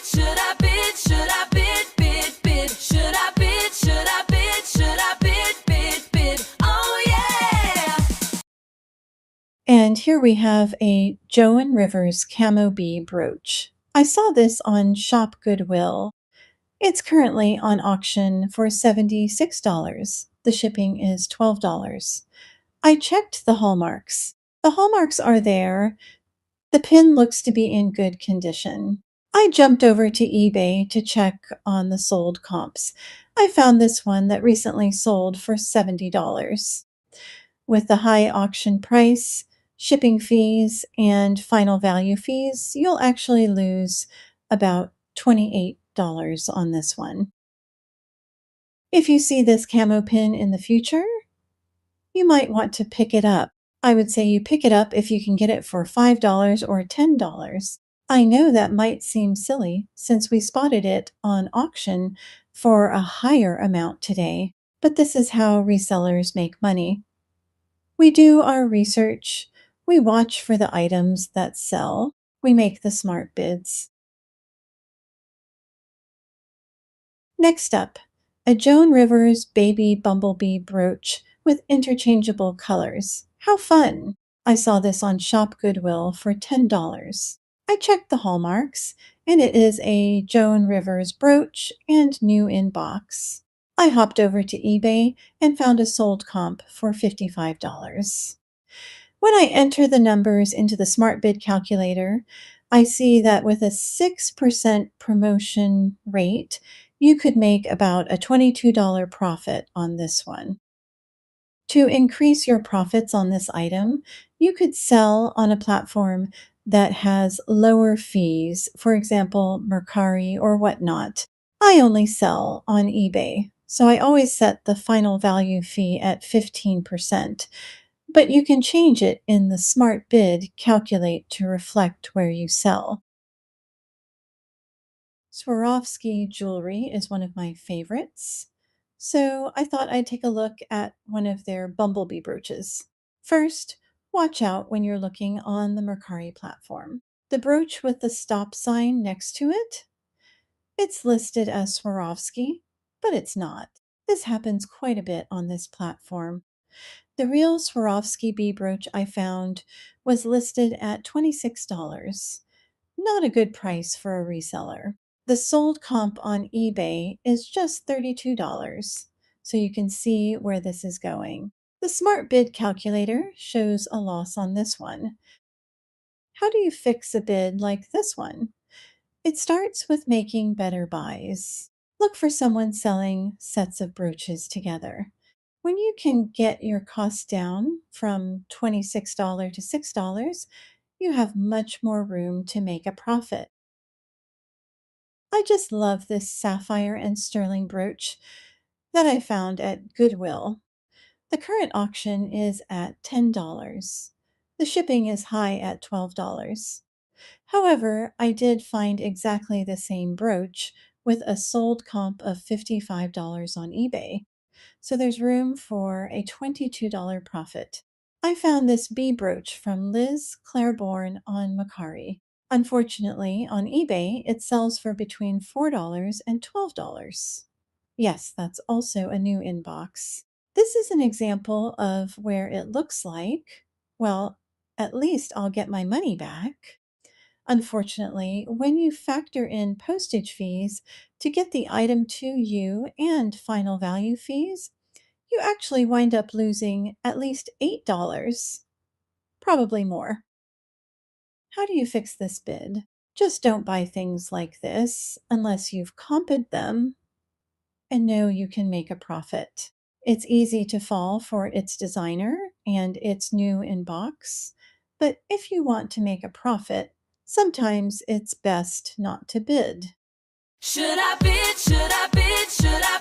Should I bid? Should I bid? Bid, bid. Should I bid? Should I bid? Should I bid? Bid, bid. Oh yeah! And here we have a Joan Rivers Cameo Brooch. I saw this on Shop Goodwill. It's currently on auction for $76. The shipping is $12. I checked the hallmarks. The hallmarks are there. The pin looks to be in good condition. I jumped over to eBay to check on the sold comps. I found this one that recently sold for $70. With the high auction price, shipping fees, and final value fees, you'll actually lose about $28 on this one. If you see this camo pin in the future, you might want to pick it up. I would say you pick it up if you can get it for $5 or $10. I know that might seem silly since we spotted it on auction for a higher amount today, but this is how resellers make money. We do our research, we watch for the items that sell, we make the smart bids. Next up, a Joan Rivers Baby Bumblebee Brooch with interchangeable colors. How fun! I saw this on Shop Goodwill for $10. I checked the hallmarks, and it is a Joan Rivers brooch and new in box. I hopped over to eBay and found a sold comp for $55. When I enter the numbers into the smart bid calculator, I see that with a 6% promotion rate, you could make about a $22 profit on this one. To increase your profits on this item, you could sell on a platform that has lower fees, for example, Mercari or whatnot. I only sell on eBay, so I always set the final value fee at 15%, but you can change it in the smart bid calculate to reflect where you sell. Swarovski jewelry is one of my favorites, so I thought I'd take a look at one of their Bumblebee brooches. First, watch out when you're looking on the Mercari platform. The brooch with the stop sign next to it, it's listed as Swarovski, but it's not. This happens quite a bit on this platform. The real Swarovski brooch I found was listed at $26. Not a good price for a reseller. The sold comp on eBay is just $32, so you can see where this is going. The smart bid calculator shows a loss on this one. How do you fix a bid like this one? It starts with making better buys. Look for someone selling sets of brooches together. When you can get your costs down from $26 to $6, you have much more room to make a profit. I just love this sapphire and sterling brooch that I found at Goodwill. The current auction is at $10. The shipping is high at $12. However, I did find exactly the same brooch with a sold comp of $55 on eBay, so there's room for a $22 profit. I found this bee brooch from Liz Claiborne on Mercari. Unfortunately, on eBay, it sells for between $4 and $12. Yes, that's also a new inbox. This is an example of where it looks like, well, at least I'll get my money back. Unfortunately, when you factor in postage fees to get the item to you and final value fees, you actually wind up losing at least $8, probably more. How do you fix this bid? Just don't buy things like this unless you've comped them and know you can make a profit. It's easy to fall for its designer and its new in box, but if you want to make a profit, sometimes it's best not to bid. Should I bid? Should I bid? Should I